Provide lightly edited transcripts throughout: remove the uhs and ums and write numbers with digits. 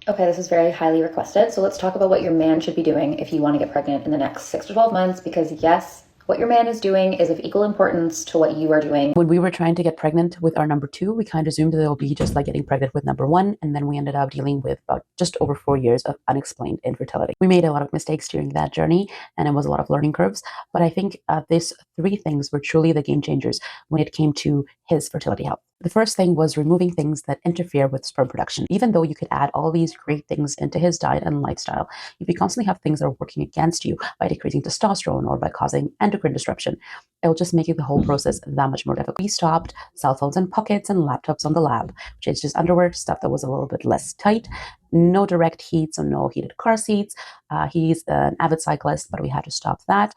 Okay, this is very highly requested. So let's talk about what your man should be doing if you want to get pregnant in the next 6 to 12 months, because yes, what your man is doing is of equal importance to what you are doing. When we were trying to get pregnant with our number two, we kind of assumed that it'll be just like getting pregnant with number one. And then we ended up dealing with about just over 4 years of unexplained infertility. We made a lot of mistakes during that journey, and it was a lot of learning curves. But I think these three things were truly the game changers when it came to his fertility health. The first thing was removing things that interfere with sperm production. Even though you could add all these great things into his diet and lifestyle, if you constantly have things that are working against you by decreasing testosterone or by causing endocrine disruption, it'll just make the whole process that much more difficult. We stopped cell phones in pockets and laptops on the lab, changed his underwear, stuff that was a little bit less tight, no direct heat, so no heated car seats. He's an avid cyclist, but we had to stop that.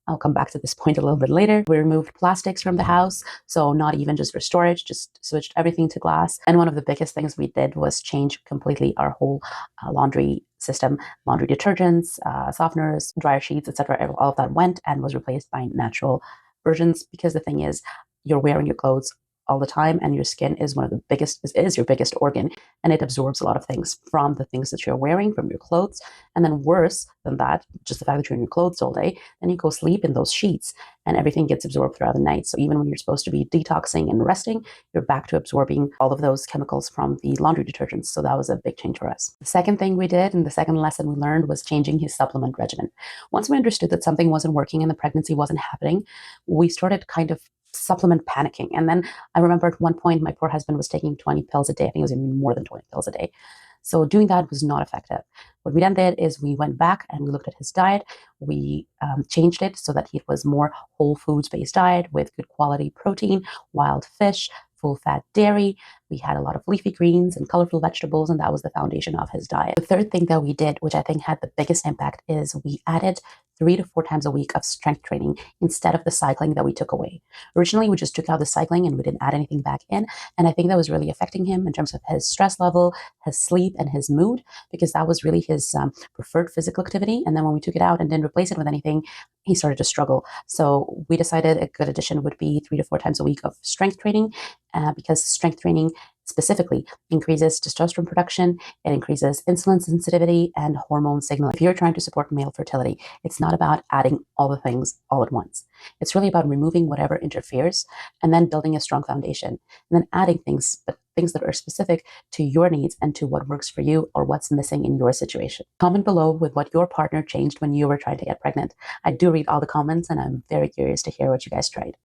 I'll come back to this point a little bit later. We removed plastics from the house, so not even just for storage, just switched everything to glass. And one of the biggest things we did was change completely our whole laundry system. Laundry detergents, softeners, dryer sheets, etc. All of that went and was replaced by natural versions, because the thing is, you're wearing your clothes all the time, and your skin is one of the biggest is your biggest organ, and it absorbs a lot of things from the things that you're wearing, from your clothes. And then worse than that, just the fact that you're in your clothes all day, then you go sleep in those sheets and everything gets absorbed throughout the night. So even when you're supposed to be detoxing and resting, you're back to absorbing all of those chemicals from the laundry detergents. So that was a big change for us. The second thing we did, and the second lesson we learned, was changing his supplement regimen. Once we understood that something wasn't working and the pregnancy wasn't happening, we started kind of supplement panicking. And then I remember at one point my poor husband was taking 20 pills a day. I think it was even more than 20 pills a day. So doing that was not effective. What we then did is we went back and we looked at his diet. We changed it so that it was more whole foods based diet with good quality protein, wild fish, full fat dairy. We had a lot of leafy greens and colorful vegetables, and that was the foundation of his diet. The third thing that we did, which I think had the biggest impact, is we added 3 to 4 times a week of strength training instead of the cycling that we took away. Originally, we just took out the cycling and we didn't add anything back in. And I think that was really affecting him in terms of his stress level, his sleep, and his mood, because that was really his preferred physical activity. And then when we took it out and didn't replace it with anything, he started to struggle. So we decided a good addition would be 3 to 4 times a week of strength training, because strength training specifically increases testosterone production, it increases insulin sensitivity and hormone signaling. If you're trying to support male fertility, it's not about adding all the things all at once. It's really about removing whatever interferes and then building a strong foundation, and then adding things, but things that are specific to your needs and to what works for you or what's missing in your situation. Comment below with what your partner changed when you were trying to get pregnant. I do read all the comments, and I'm very curious to hear what you guys tried.